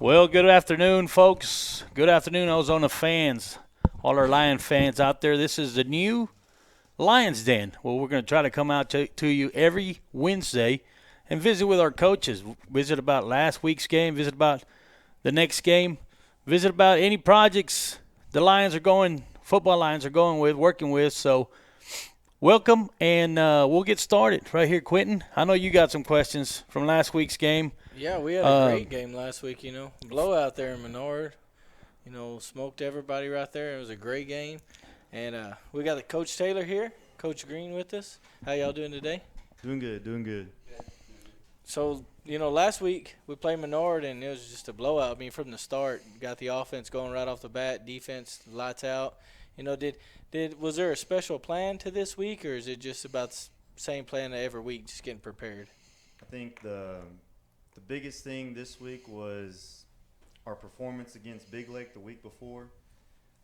Well, good afternoon, folks. Good afternoon, Ozona fans, all our Lion fans out there. This is the new Lions Den. Well, we're going to try to come out to you every Wednesday and visit with our coaches. Visit about last week's game, visit about the next game, visit about any projects the Lions are going, football Lions are going with, working with. So, welcome, and we'll get started right here, Quinton. I know you got some questions from last week's game. Yeah, we had a great game last week, Blowout there in Menard. Smoked everybody right there. It was a great game. And we got the Coach Taylor here, Coach Green with us. How y'all doing today? Doing good, doing good. So, last week we played Menard, and it was just a blowout. I mean, from the start, got the offense going right off the bat, defense, lights out. Was there a special plan to this week, or is it just about the same plan every week, just getting prepared? I think the biggest thing this week was our performance against Big Lake the week before.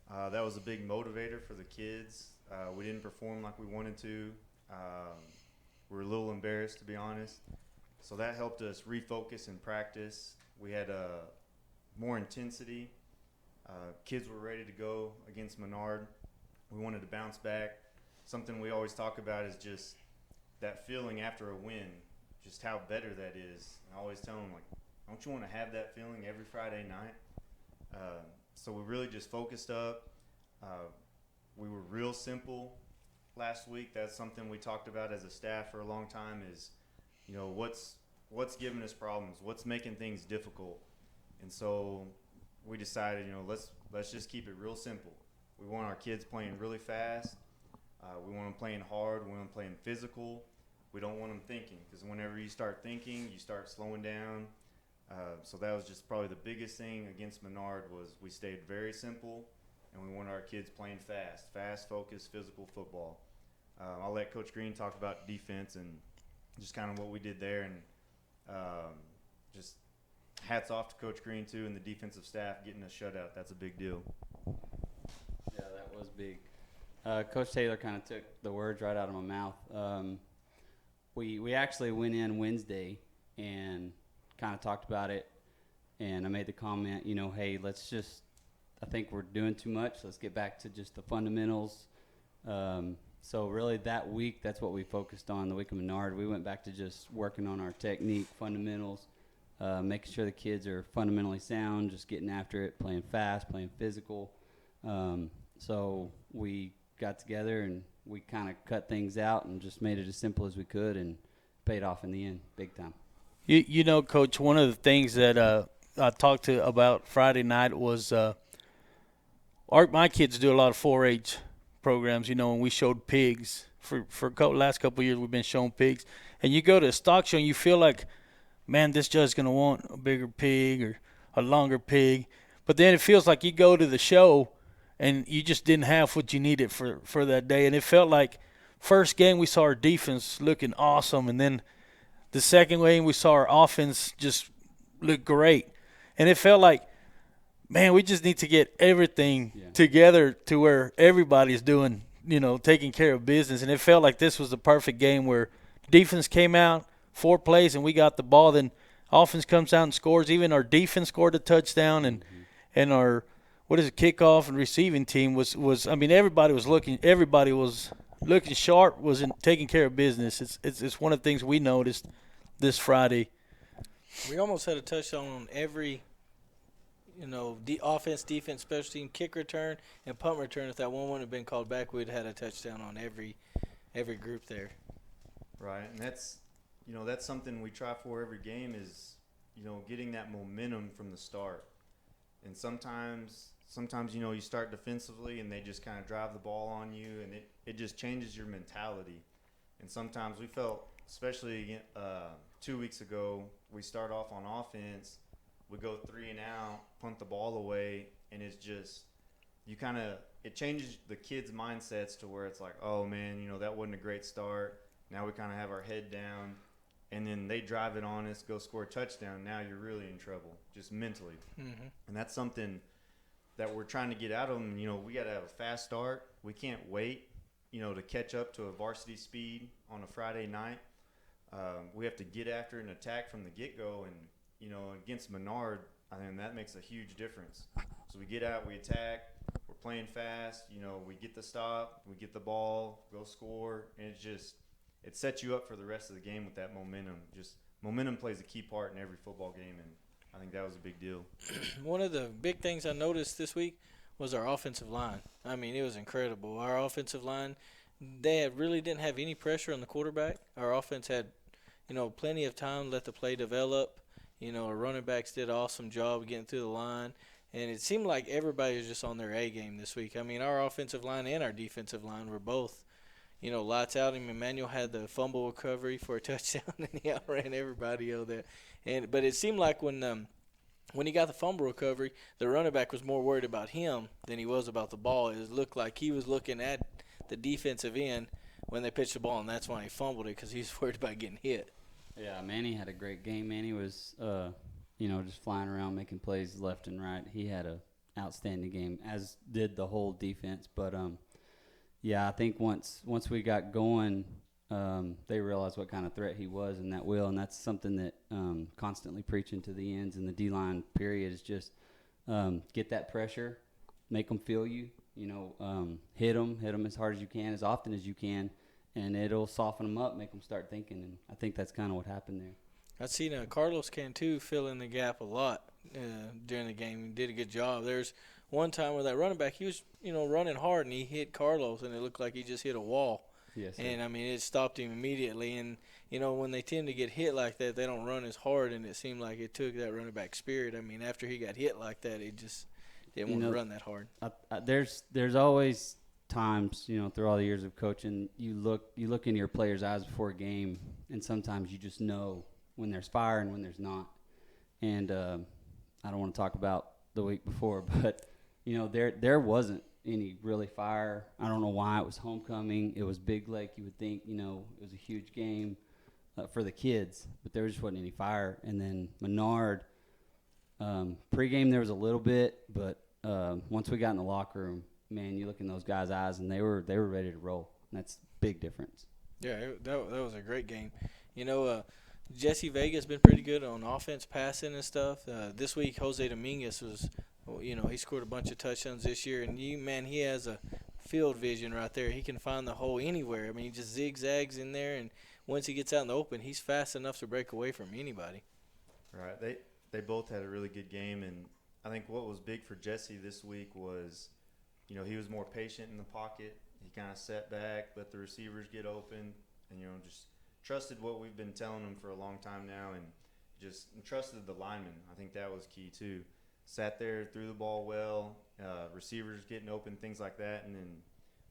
That was a big motivator for the kids. We didn't perform like we wanted to. We were a little embarrassed, to be honest. So that helped us refocus and practice. We had more intensity. Kids were ready to go against Menard. We wanted to bounce back. Something we always talk about is just that feeling after a win, just how better that is. And I always tell them, like, don't you want to have that feeling every Friday night? So we really just focused up. We were real simple last week. That's something we talked about as a staff for a long time is, what's giving us problems? What's making things difficult? And so we decided, let's just keep it real simple. We want our kids playing really fast. We want them playing hard. We want them playing physical. We don't want them thinking, because whenever you start thinking, you start slowing down. So that was just probably the biggest thing against Menard was we stayed very simple, and we wanted our kids playing fast, focused, physical football. I'll let Coach Green talk about defense and just kind of what we did there, and just hats off to Coach Green too and the defensive staff getting a shutout. That's a big deal. Yeah, that was big. Coach Taylor kind of took the words right out of my mouth. We actually went in Wednesday and kind of talked about it, and I made the comment, hey, I think we're doing too much. Let's get back to just the fundamentals. So really that week, that's what we focused on, the week of Menard. We went back to just working on our technique, fundamentals, making sure the kids are fundamentally sound, just getting after it, playing fast, playing physical. So we got together and we kind of cut things out and just made it as simple as we could, and paid off in the end big time. Coach, one of the things that I talked to about Friday night was my kids do a lot of 4-H programs, and we showed pigs. For last couple of years we've been showing pigs. And you go to a stock show and you feel like, man, this judge's going to want a bigger pig or a longer pig. But then it feels like you go to the show and you just didn't have what you needed for that day. And it felt like first game we saw our defense looking awesome, and then the second game we saw our offense just look great. And it felt like, man, we just need to get everything together to where everybody's doing, taking care of business. And it felt like this was the perfect game where defense came out, 4 plays, and we got the ball. Then offense comes out and scores. Even our defense scored a touchdown, and our kickoff and receiving team was everybody was looking sharp, taking care of business. It's one of the things we noticed this Friday. We almost had a touchdown on every offense, defense, special team, kick return, and punt return. If that one wouldn't have been called back, we'd had a touchdown on every group there. Right, and that's something we try for every game is, getting that momentum from the start. And sometimes you start defensively and they just kind of drive the ball on you, and it just changes your mentality. And sometimes we felt, especially 2 weeks ago, we start off on offense, we go 3 and out, punt the ball away, and it's just it changes the kids' mindsets to where it's like, oh man, that wasn't a great start. Now we kind of have our head down, and then they drive it on us, go score a touchdown. Now you're really in trouble, just mentally. Mm-hmm. And that's something that we're trying to get out of them. We got to have a fast start. We can't wait, to catch up to a varsity speed on a Friday night. We have to get after an attack from the get-go. And, against Menard, I mean, that makes a huge difference. So we get out, we attack, we're playing fast. We get the stop, we get the ball, go score, and it sets you up for the rest of the game with that momentum. Just momentum plays a key part in every football game, and I think that was a big deal. One of the big things I noticed this week was our offensive line. I mean, it was incredible. Our offensive line, really didn't have any pressure on the quarterback. Our offense had, plenty of time to let the play develop. Our running backs did an awesome job getting through the line. And it seemed like everybody was just on their A game this week. I mean, our offensive line and our defensive line were both, lights out. I mean, Emmanuel had the fumble recovery for a touchdown, and he outran everybody over there. But it seemed like when he got the fumble recovery, the running back was more worried about him than he was about the ball. It looked like he was looking at the defensive end when they pitched the ball, and that's why he fumbled it, because he's worried about getting hit. Yeah, Manny had a great game. Manny was, just flying around making plays left and right. He had a outstanding game, as did the whole defense. But I think once we got going, they realized what kind of threat he was in that will, and that's something that constantly preaching to the ends and the D-line period is just get that pressure, make them feel you, hit them as hard as you can, as often as you can, and it'll soften them up, make them start thinking, and I think that's kind of what happened there. I've seen Carlos Cantu fill in the gap a lot during the game. He did a good job. There's one time where that running back, he was, running hard, and he hit Carlos, and it looked like he just hit a wall. Yes, sir. And, I mean, it stopped him immediately. And, when they tend to get hit like that, they don't run as hard, and it seemed like it took that running back spirit. I mean, after he got hit like that, he just didn't want to run that hard. There's always times, through all the years of coaching, you look in your players' eyes before a game, and sometimes you just know when there's fire and when there's not. And I don't want to talk about the week before, but, there wasn't any really fire. I don't know why. It was homecoming. It was Big Lake. You would think, it was a huge game for the kids, but there just wasn't any fire. And then Menard, pregame there was a little bit, but once we got in the locker room, man, you look in those guys' eyes, and they were ready to roll. And that's a big difference. Yeah, that was a great game. Jesse Vega's been pretty good on offense, passing and stuff. This week, Jose Dominguez was, he scored a bunch of touchdowns this year. And, he has a field vision right there. He can find the hole anywhere. I mean, he just zigzags in there, and once he gets out in the open, he's fast enough to break away from anybody. Right. They both had a really good game, and I think what was big for Jesse this week was, he was more patient in the pocket. He kind of sat back, let the receivers get open, and, just trusted what we've been telling him for a long time now, and just trusted the linemen. I think that was key too. Sat there, threw the ball well, receivers getting open, things like that. And then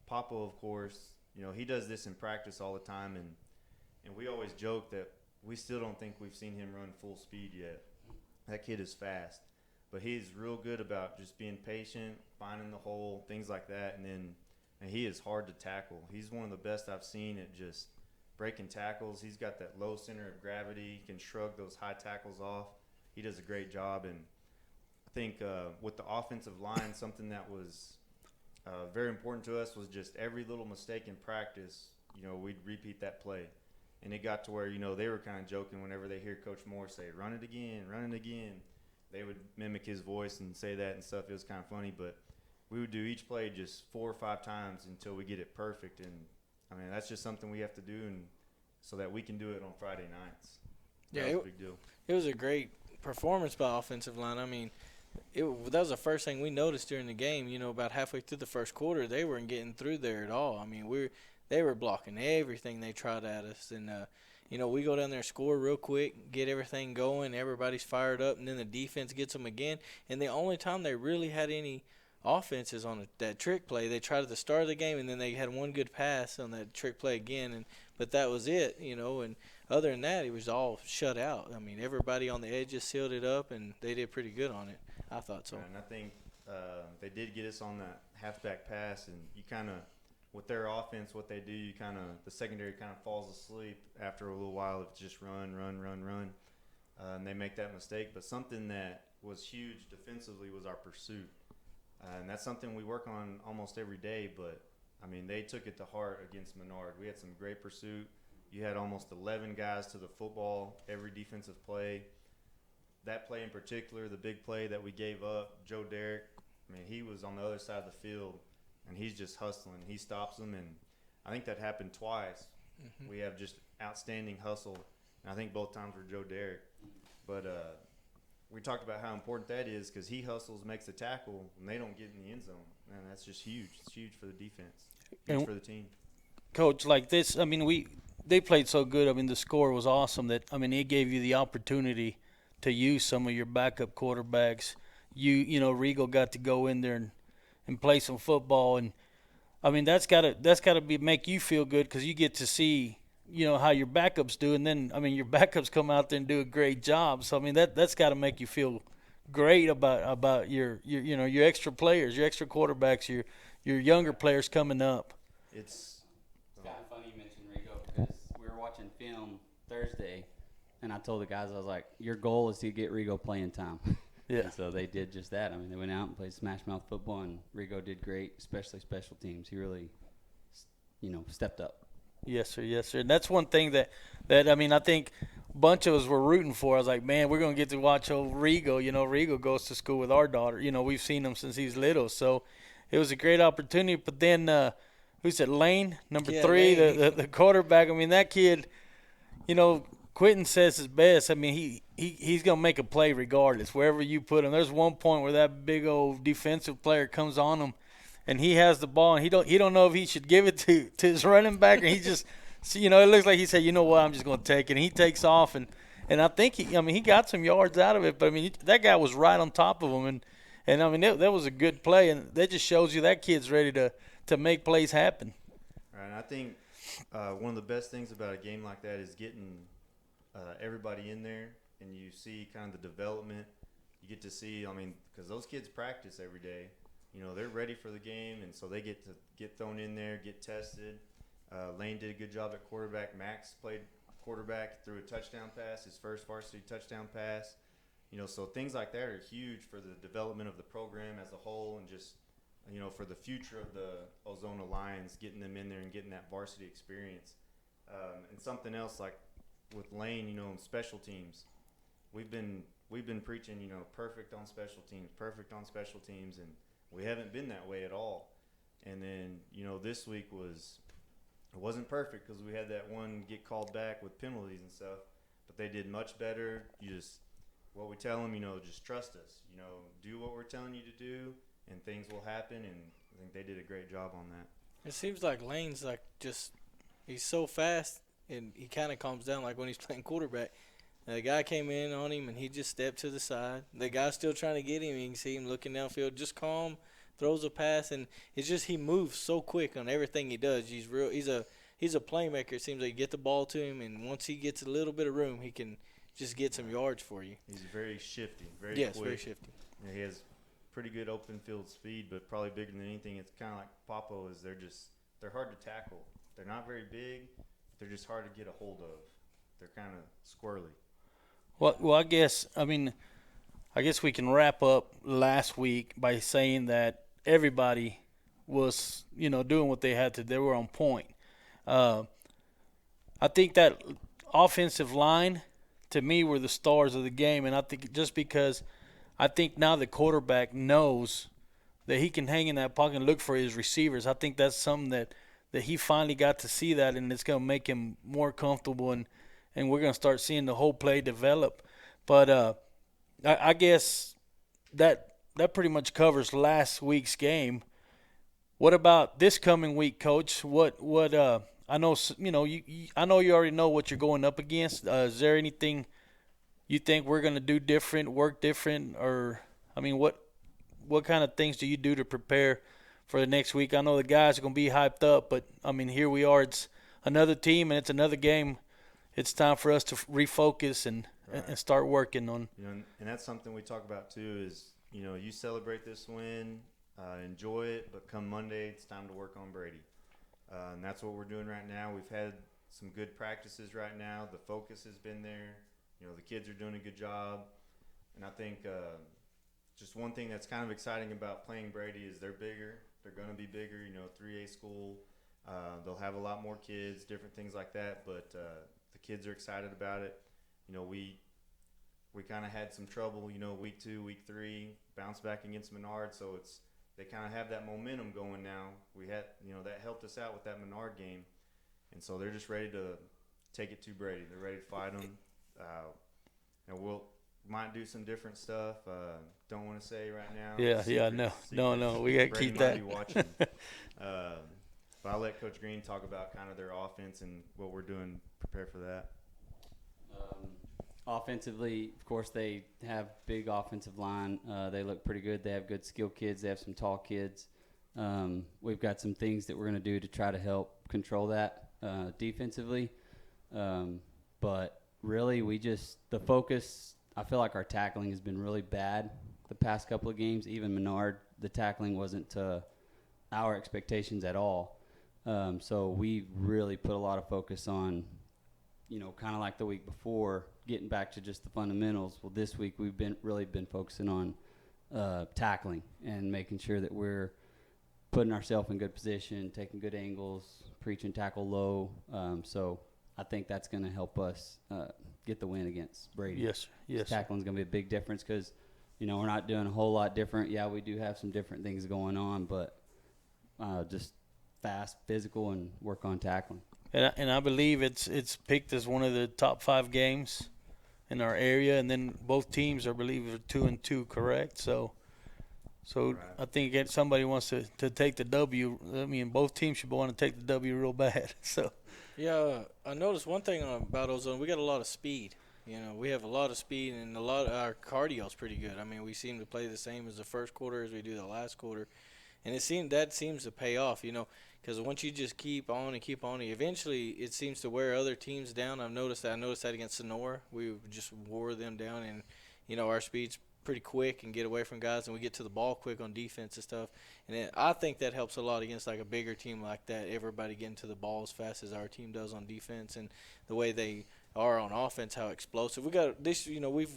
Papa, of course, he does this in practice all the time, and we always joke that we still don't think we've seen him run full speed yet. That kid is fast, but he's real good about just being patient, finding the hole, things like that. And he is hard to tackle. He's one of the best I've seen at just breaking tackles. He's got that low center of gravity. He can shrug those high tackles off. He does a great job. And I think with the offensive line, something that was very important to us was just every little mistake in practice, we'd repeat that play. And it got to where, they were kind of joking whenever they hear Coach Moore say, run it again, run it again. They would mimic his voice and say that and stuff. It was kind of funny. But we would do each play just 4 or 5 times until we get it perfect. And I mean, that's just something we have to do, and so that we can do it on Friday nights. That was a big deal. It was a great performance by offensive line. I mean, that was the first thing we noticed during the game. About halfway through the first quarter, they weren't getting through there at all. I mean, they were blocking everything they tried at us, and we go down there, score real quick, get everything going, everybody's fired up, and then the defense gets them again. And the only time they really had any offenses on that trick play, they tried at the start of the game, and then they had one good pass on that trick play again, but that was it, and other than that, it was all shut out. I mean, everybody on the edges sealed it up, and they did pretty good on it. I thought so. And I think they did get us on that halfback pass, and you kind of, with their offense, what they do, the secondary kind of falls asleep after a little while. It's just run, and they make that mistake. But something that was huge defensively was our pursuit. And that's something we work on almost every day, but, I mean, they took it to heart against Menard. We had some great pursuit. You had almost 11 guys to the football every defensive play. that play in particular, the big play that we gave up, Joe Derrick, I mean, he was on the other side of the field, and he's just hustling. He stops them, and I think that happened twice. Mm-hmm. We have just outstanding hustle, and I think both times were Joe Derrick. But we talked about how important that is because he hustles, makes the tackle, and they don't get in the end zone. And that's just huge. It's huge for the defense, huge for the team. Coach, like this, I mean, they played so good. I mean, the score was awesome that, I mean, it gave you the opportunity to use some of your backup quarterbacks. You know, Regal got to go in there and play some football, and I mean that's gotta be make you feel good because you get to see, you know, how your backups do, and then I mean your backups come out there and do a great job. So I mean that's got to make you feel great about your you know your extra players, your extra quarterbacks, your younger players coming up. It's kind of funny you mentioned Rigo because we were watching film Thursday, and I told the guys, I was like, your goal is to get Rigo playing time. Yeah. And so they did just that. I mean, they went out and played smash mouth football, and Rigo did great, especially special teams. He really, you know, stepped up. Yes, sir. Yes, sir. And that's one thing that I mean, I think a bunch of us were rooting for. I was like, man, we're going to get to watch old Rigo. You know, Rigo goes to school with our daughter. You know, we've seen him since he's little. So it was a great opportunity. But then, who said Lane, number 3, Lane. the quarterback. I mean, that kid, you know, Quinton says his best. I mean, he's going to make a play regardless, wherever you put him. There's one point where that big old defensive player comes on him, and he has the ball, and he don't know if he should give it to his running back, or he just, you know, it looks like he said, you know what, I'm just going to take it. And he takes off, and I think he got some yards out of it, but I mean that guy was right on top of him, and I mean that was a good play, and that just shows you that kid's ready to make plays happen. Right, and I think one of the best things about a game like that is getting everybody in there, and you see kind of the development. You get to see, I mean, because those kids practice every day. You know, they're ready for the game, and so they get to get thrown in there, get tested. Lane did a good job at quarterback. Max played quarterback, threw a touchdown pass, his first varsity touchdown pass. You know, so things like that are huge for the development of the program as a whole, and just, you know, for the future of the Ozona Lions, getting them in there and getting that varsity experience. And something else, like with Lane, you know, in special teams, we've been preaching, you know, perfect on special teams, and we haven't been that way at all. And then, you know, this week it wasn't perfect because we had that one get called back with penalties and stuff, but they did much better. What we tell them, you know, just trust us, you know, do what we're telling you to do, and things will happen. And I think they did a great job on that. It seems like Lane's like he's so fast, and he kind of calms down like when he's playing quarterback. The guy came in on him, and he just stepped to the side. The guy's still trying to get him. You can see him looking downfield, just calm, throws a pass, and it's just he moves so quick on everything he does. He's a playmaker. It seems like you get the ball to him, and once he gets a little bit of room, he can just get some yards for you. He's very shifty, very yes, quick. very shifty. Yeah, he has pretty good open field speed, but probably bigger than anything, it's kind of like Papo is they're hard to tackle. They're not very big. They're just hard to get a hold of. They're kind of squirrely. Well, I guess we can wrap up last week by saying that everybody was, you know, doing what they had to. They were on point. I think that offensive line, to me, were the stars of the game, and I think just because I think now the quarterback knows that he can hang in that pocket and look for his receivers. I think that's something that he finally got to see that, and it's going to make him more comfortable, and we're going to start seeing the whole play develop. But I guess that pretty much covers last week's game. What about this coming week, Coach? What I know, you know, I know you already know what you're going up against. Is there anything you think we're going to do different, work different, or I mean, what kind of things do you do to prepare for the next week? I know the guys are going to be hyped up, but I mean, here we are. It's another team and it's another game. It's time for us to refocus and start working on. You know, and that's something we talk about too. Is, you know, you celebrate this win, enjoy it, but come Monday, it's time to work on Brady, and that's what we're doing right now. We've had some good practices right now. The focus has been there. You know, the kids are doing a good job, and I think just one thing that's kind of exciting about playing Brady is they're bigger. They're going to be bigger. You know, 3A school. They'll have a lot more kids, different things like that. But the kids are excited about it. You know, we kind of had some trouble, week 2, week 3, bounce back against Menard. So they kind of have that momentum going now. We had, that helped us out with that Menard game. And so they're just ready to take it to Brady. They're ready to fight them. We'll might do some different stuff. Don't want to say right now. Yeah, no. We got to keep that. Brady might be watching. But I'll let Coach Green talk about kind of their offense and what we're doing, prepare for that. Offensively, of course, they have big offensive line. They look pretty good. They have good skill kids. They have some tall kids. We've got some things that we're going to do to try to help control that defensively. But really, the focus, I feel like our tackling has been really bad the past couple of games. Even Menard, the tackling wasn't to our expectations at all. So we really put a lot of focus on, kind of like the week before, getting back to just the fundamentals. Well, this week we've really been focusing on tackling and making sure that we're putting ourselves in good position, taking good angles, preaching tackle low. So I think that's going to help us get the win against Brady. Yes. Tackling is going to be a big difference because, we're not doing a whole lot different. Yeah, we do have some different things going on, but just fast, physical, and work on tackling. And I believe it's picked as one of the top 5 games in our area, and then both teams are 2-2, correct? So right. I think if somebody wants to take the W, I mean, both teams should want to take the W real bad. So yeah, I noticed one thing about Ozone. We got a lot of speed. We have a lot of speed, and our cardio is pretty good. I mean, we seem to play the same as the first quarter as we do the last quarter. And that seems to pay off, because once you just keep on, eventually it seems to wear other teams down. I noticed that against Sonora. We just wore them down, and, our speed's pretty quick and get away from guys, and we get to the ball quick on defense and stuff. And I think that helps a lot against, like, a bigger team like that, everybody getting to the ball as fast as our team does on defense, and the way they are on offense, how explosive. We got this, we've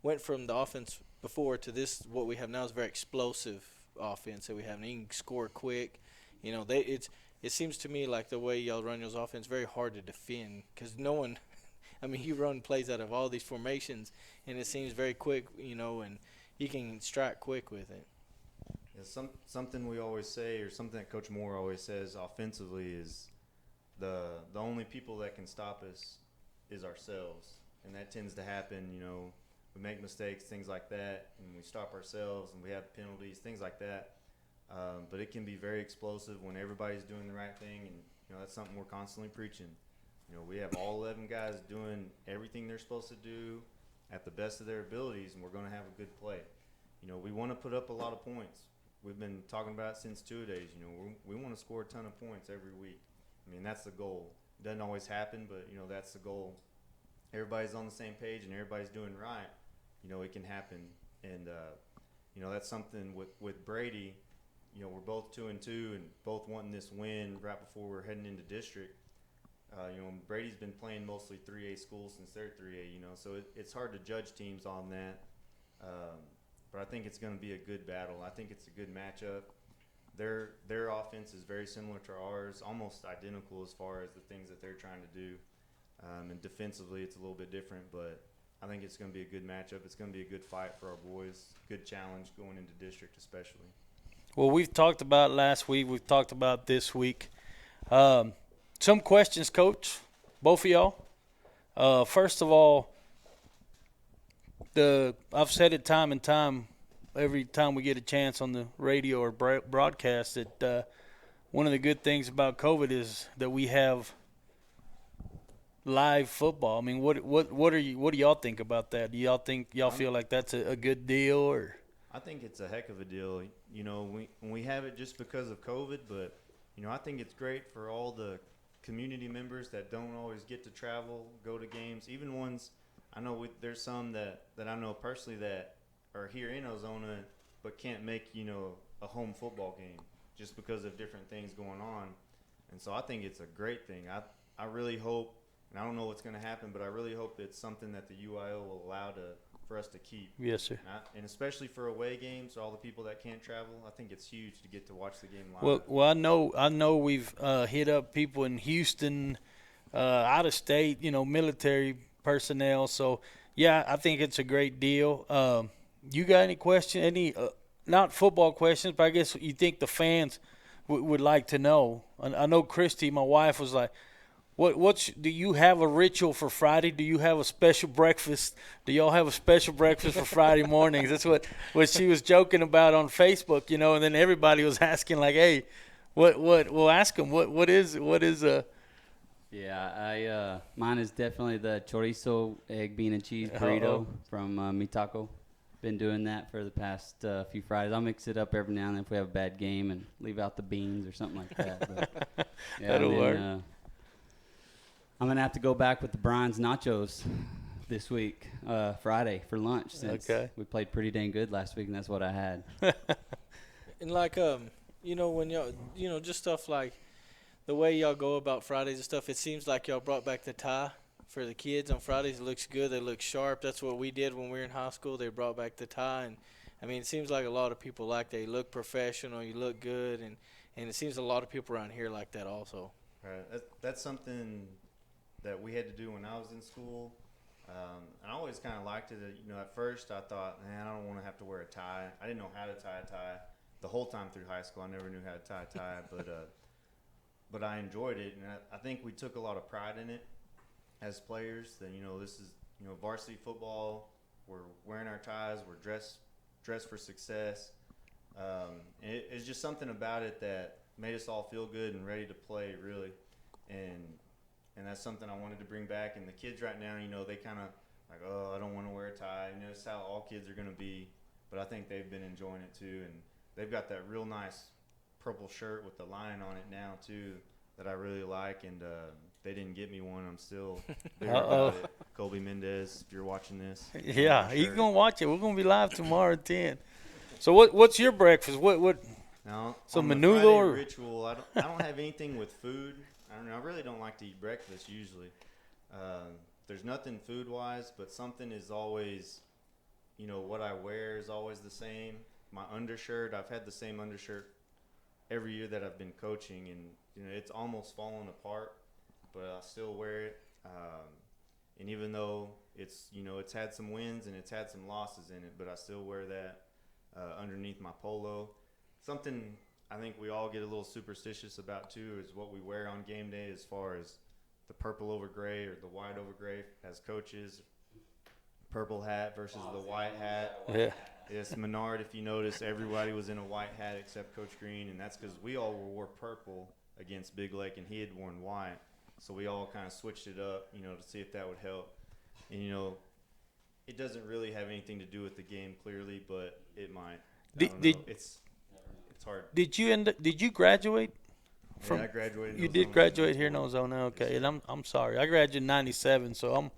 went from the offense before to this, what we have now is very explosive offense that we have, and you can score quick. It seems to me like the way y'all run y'all's offense very hard to defend because no one. I mean, you run plays out of all these formations, and it seems very quick, and you can strike quick with it. Yeah, something we always say, or something that Coach Moore always says offensively is the only people that can stop us is ourselves, and that tends to happen. We make mistakes, things like that, and we stop ourselves, and we have penalties, things like that. But it can be very explosive when everybody's doing the right thing, and that's something we're constantly preaching. We have all 11 guys doing everything they're supposed to do at the best of their abilities, and we're going to have a good play. We want to put up a lot of points. We've been talking about it since 2 days. We want to score a ton of points every week. I mean, that's the goal. It doesn't always happen, but that's the goal. Everybody's on the same page and everybody's doing right. It can happen, and that's something with Brady. We're both 2-2 and both wanting this win right before we're heading into district. Brady's been playing mostly 3A schools since they're 3A. So it's hard to judge teams on that. But I think it's going to be a good battle. I think it's a good matchup. Their offense is very similar to ours, almost identical as far as the things that they're trying to do. And defensively, it's a little bit different, but I think it's going to be a good matchup. It's going to be a good fight for our boys, good challenge going into district especially. Well, we've talked about last week. We've talked about this week. Some questions, Coach, both of y'all. First of all, I've said it time and time, every time we get a chance on the radio or broadcast, that one of the good things about COVID is that we have live football. I mean, what do y'all think about that? Do y'all feel like that's a good deal, or? I think it's a heck of a deal. We have it just because of COVID, but I think it's great for all the community members that don't always get to travel, go to games, even ones. I know there's some that I know personally that are here in Ozona but can't make a home football game just because of different things going on. And so I think it's a great thing. I really hope, and I don't know what's going to happen, but I really hope it's something that the UIO will allow for us to keep. Yes, sir. And especially for away games, all the people that can't travel, I think it's huge to get to watch the game live. Well, I know we've hit up people in Houston, out of state, military personnel. So, Yeah, I think it's a great deal. You got any question? Any not football questions, but I guess you think the fans would like to know. I know Christy, my wife, was like, do you have a ritual for Friday? Do you have a special breakfast? Do y'all have a special breakfast for Friday mornings? That's what she was joking about on Facebook, and then everybody was asking like, hey, what we'll ask them what is Yeah, mine is definitely the chorizo egg bean and cheese burrito from Mi Taco. Been doing that for the past few Fridays. I'll mix it up every now and then if we have a bad game and leave out the beans or something like that. But, yeah, That'll work. I'm going to have to go back with the Brian's nachos this week, Friday, for lunch since we played pretty dang good last week, and that's what I had. And like when y'all just stuff like the way y'all go about Fridays and stuff, it seems like y'all brought back the tie for the kids on Fridays. It looks good. They look sharp. That's what we did when we were in high school. They brought back the tie, and I mean, it seems like a lot of people like that. You look professional. You look good, and it seems a lot of people around here like that also. Right. That's something that we had to do when I was in school. And I always kind of liked it. At first I thought, man, I don't want to have to wear a tie. I didn't know how to tie a tie. The whole time through high school, I never knew how to tie a tie. But I enjoyed it, and I think we took a lot of pride in it as players. That this is varsity football. We're wearing our ties. We're dressed for success. And it's just something about it that made us all feel good and ready to play, really. And that's something I wanted to bring back. And the kids right now, they kind of like, oh, I don't want to wear a tie. It's how all kids are going to be. But I think they've been enjoying it too. And they've got that real nice purple shirt with the lion on it now too that I really like. And they didn't get me one. I'm still bitter about it. Colby Mendez, if you're watching this. Yeah, he's going to watch it. We're going to be live tomorrow at 10. So what's your breakfast? What? Now, so on menudo the Friday or ritual, I don't have anything with food. I really don't like to eat breakfast usually. There's nothing food-wise, but something is always, what I wear is always the same. My undershirt, I've had the same undershirt every year that I've been coaching, and it's almost fallen apart, but I still wear it. And even though it's had some wins and it's had some losses in it, but I still wear that underneath my polo. Something I think we all get a little superstitious about too is what we wear on game day, as far as the purple over gray or the white over gray as coaches. Purple hat versus the white hat. Yeah. Yes, Menard, if you notice, everybody was in a white hat except Coach Green, and that's because we all wore purple against Big Lake, and he had worn white. So we all kind of switched it up, to see if that would help. And, it doesn't really have anything to do with the game clearly, but it might. It's hard. Did you graduate? Yeah, I graduated. You did graduate here in Ozona, okay? Yes, and I'm sorry, I graduated in '97, so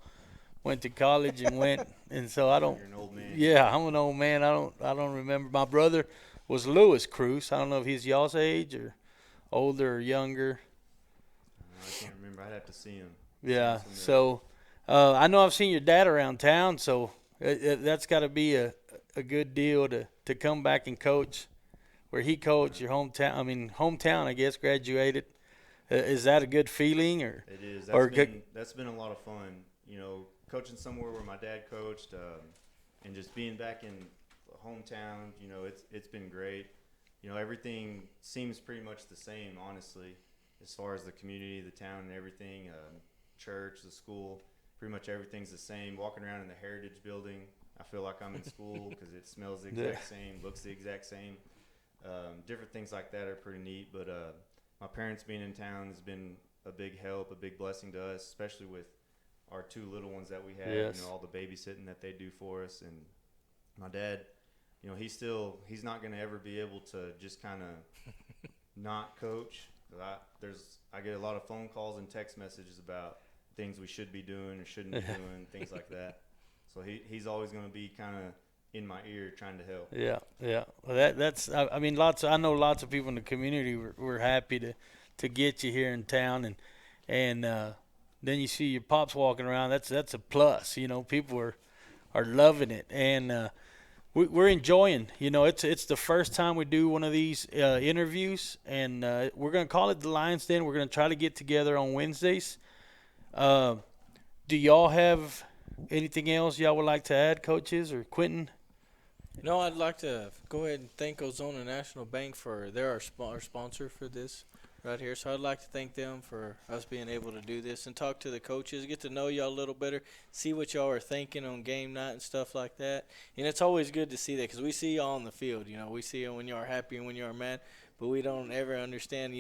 went to college and and so I don't. You're an old man. Yeah, I'm an old man. I don't remember. My brother was Lewis Cruz. I don't know if he's y'all's age or older or younger. I can't remember. I'd have to see him. Yeah, so I know I've seen your dad around town, so that's got to be a good deal to come back and coach where he coached, your hometown. I mean, hometown, I guess, graduated. Is that a good feeling? Or it is. That's been a lot of fun. Coaching somewhere where my dad coached, and just being back in hometown. It's been great. Everything seems pretty much the same, honestly, as far as the community, the town, and everything. Church, the school, pretty much everything's the same. Walking around in the Heritage Building, I feel like I'm in school because it smells the exact same, looks the exact same. Different things like that are pretty neat. But my parents being in town has been a big help, a big blessing to us, especially with our two little ones that we have. Yes. All the babysitting that they do for us. And my dad, he's not going to ever be able to just kind of not coach. I get a lot of phone calls and text messages about things we should be doing or shouldn't be doing, things like that. So he's always going to be kind of in my ear trying to help. Yeah. Well, that's. I mean, I know lots of people in the community were happy to get you here in town, and then you see your pops walking around. That's a plus. People are loving it, and we're enjoying. It's the first time we do one of these interviews, and we're gonna call it the Lions Den. We're gonna try to get together on Wednesdays. Do y'all have anything else y'all would like to add, coaches or Quinton? No, I'd like to go ahead and thank Ozona National Bank they're our sponsor for this right here. So I'd like to thank them for us being able to do this and talk to the coaches, get to know y'all a little better, see what y'all are thinking on game night and stuff like that. And it's always good to see that because we see y'all on the field. We see you when you are happy and when you are mad, but we don't ever understand,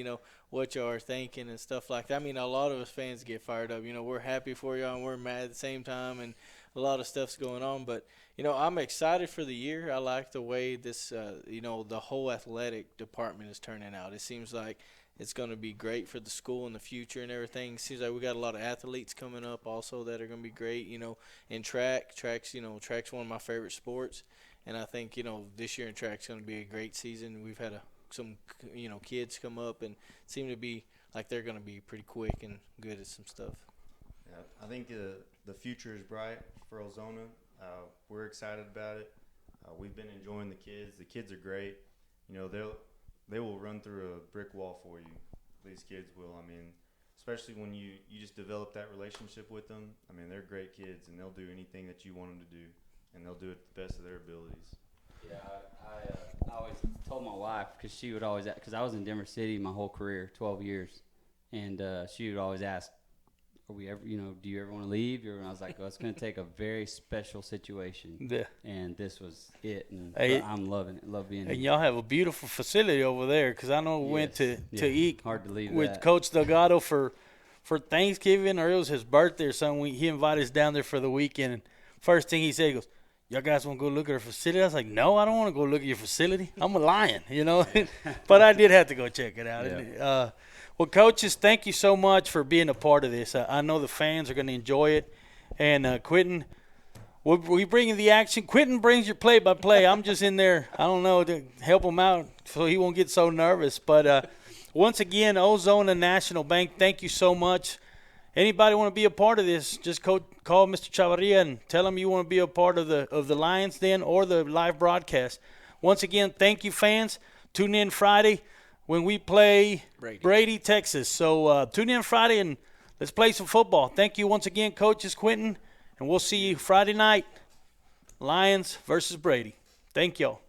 what y'all are thinking and stuff like that. I mean, a lot of us fans get fired up. We're happy for y'all and we're mad at the same time, and a lot of stuff's going on. But, I'm excited for the year. I like the way this, the whole athletic department is turning out. It seems like it's going to be great for the school in the future and everything. It seems like we got a lot of athletes coming up also that are going to be great, in track's one of my favorite sports. And I think, this year in track's going to be a great season. We've had some kids come up and seem to be like they're going to be pretty quick and good at some stuff. Yeah, I think the future is bright for Ozona. We're excited about it. We've been enjoying the kids. The kids are great. They will run through a brick wall for you. These kids will. I mean, especially when you just develop that relationship with them. I mean, they're great kids, and they'll do anything that you want them to do, and they'll do it to the best of their abilities. Yeah, I always told my wife, because she would always, because I was in Denver City my whole career, 12 years, and she would always ask, "Are we ever, do you ever want to leave?" And I was like, "Well, it's going to take a very special situation." Yeah. And this was it, and Hey, I'm loving it. Love being And here. y'all have a beautiful facility over there, because I know we went to eat Hard to leave with that. Coach Delgado for Thanksgiving, or it was his birthday or something. He invited us down there for the weekend, and first thing he said, he goes, "Y'all guys want to go look at our facility?" I was like, "No, I don't want to go look at your facility. I'm a Lion, But I did have to go check it out. Yeah. Well, coaches, thank you so much for being a part of this. I know the fans are going to enjoy it. And Quinton, we bring in the action. Quinton brings your play-by-play. I'm just in there, I don't know, to help him out so he won't get so nervous. But once again, Ozona National Bank, thank you so much. Anybody want to be a part of this, just call Mr. Chavarria and tell him you want to be a part of the Lions Den or the live broadcast. Once again, thank you, fans. Tune in Friday when we play Brady, Texas. So tune in Friday and let's play some football. Thank you once again, coaches, Quinton, and we'll see you Friday night, Lions versus Brady. Thank y'all.